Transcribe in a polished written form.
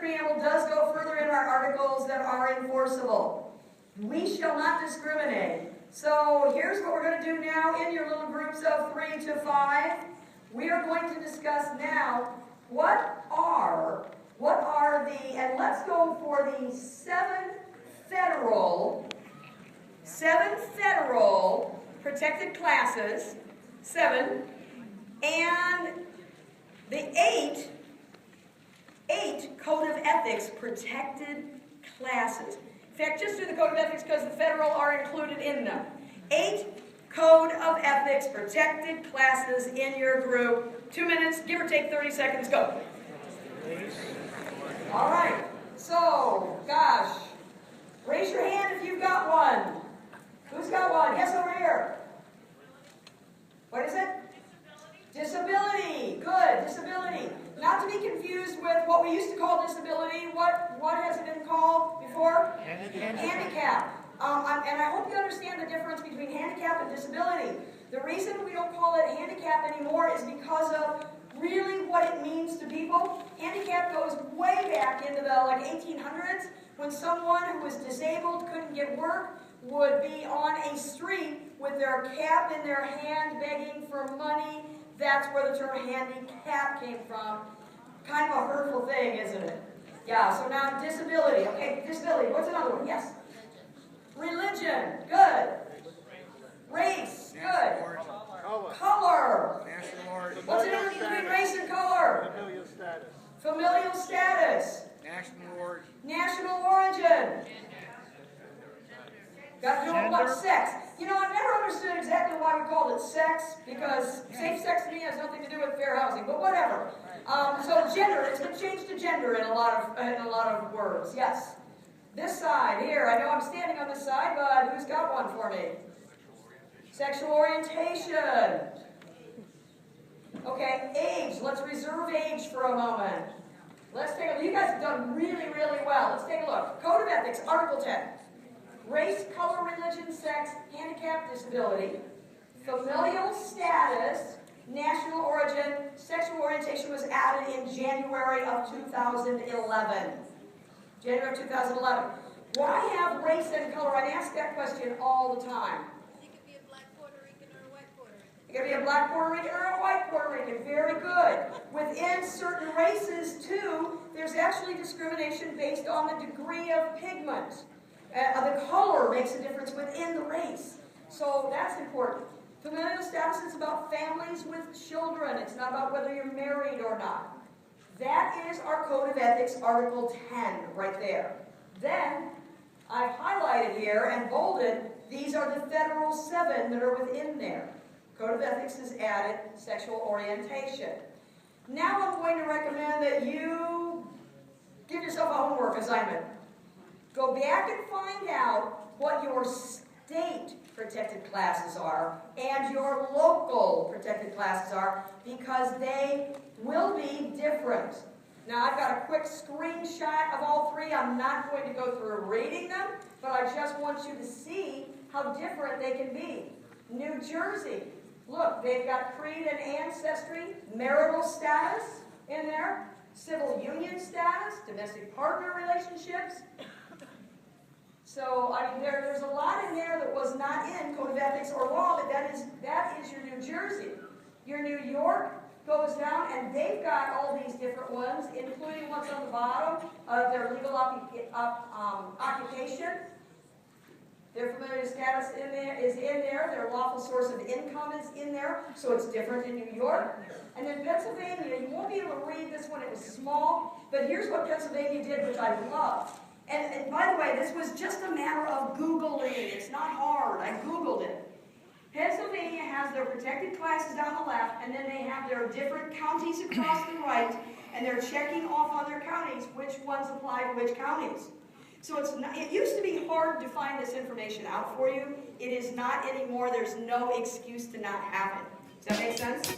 preamble does go further in our articles that are enforceable. We shall not discriminate. So here's what we're going to do now in your little groups of 3 to 5. We are going to discuss now what are the, and let's go for the 7 federal protected classes, 7, and the 8 Code of Ethics protected classes. In fact, just do the Code of Ethics because the federal are included in them. 8 Code of Ethics protected classes in your group. 2 minutes, give or take 30 seconds, go. All right, so, gosh, raise your hand if you've got one. Who's got one? Yes, over here. What is it? Disability. Good, disability. Not to be confused with what we used to call disability. What has it been called before? Handicap. And I hope you understand the difference between handicap and disability. The reason we don't call it handicap anymore is because of really what it means to people. Handicap goes way back into the 1800s when someone who was disabled, couldn't get work, would be on a street with their cap in their hand begging for money. That's where the term handicap came from. Kind of a hurtful thing, isn't it? Yeah, so now disability. Okay, disability. What's another one? Yes. Religion. Good. Race. Good. Color. National origin. What's the difference between race and color? Familial status. Familial status. National origin. National origin. Got to know what sex. You know, I've never understood exactly why we called it sex, because safe sex to me has nothing to do with fair housing, but whatever. So gender, it's been changed to gender in a lot of words. Yes. This side here, I know I'm standing on this side, but who's got one for me? Sexual orientation. Okay, age. Let's reserve age for a moment. Let's take a look. You guys have done really, really well. Let's take a look. Code of Ethics, Article 10. Race, color, religion, sex, handicap, disability, familial status, national origin, sexual orientation was added in January of 2011. January of 2011. Why have race and color? I ask that question all the time. It could be a black Puerto Rican or a white Puerto Rican. It could be a black Puerto Rican or a white Puerto Rican. Very good. Within certain races, too, there's actually discrimination based on the degree of pigment. The color makes a difference within the race. So that's important. Familial status is about families with children. It's not about whether you're married or not. That is our Code of Ethics, Article 10, right there. Then, I've highlighted here and bolded, these are the federal 7 that are within there. Code of Ethics has added sexual orientation. Now I'm going to recommend that you give yourself a homework assignment. Go back and find out what your state protected classes are and your local protected classes are, because they will be different. Now I've got a quick screenshot of all 3. I'm not going to go through reading them, but I just want you to see how different they can be. New Jersey, look, they've got creed and ancestry, marital status in there, civil union status, domestic partner relationships. So, I mean, there's a lot in there that was not in Code of Ethics or law, but that is your New Jersey. Your New York goes down, and they've got all these different ones, including what's on the bottom of their legal occupation. Their familiar status is in there. Their lawful source of income is in there, so it's different in New York. And then Pennsylvania, you won't be able to read this one. It was small, but here's what Pennsylvania did, which I love. And by the way, this was just a matter of Googling. It's not hard. I Googled it. Pennsylvania has their protected classes down the left, and then they have their different counties across the right, and they're checking off on their counties which ones apply to which counties. So it used to be hard to find this information out for you. It is not anymore. There's no excuse to not have it. Does that make sense?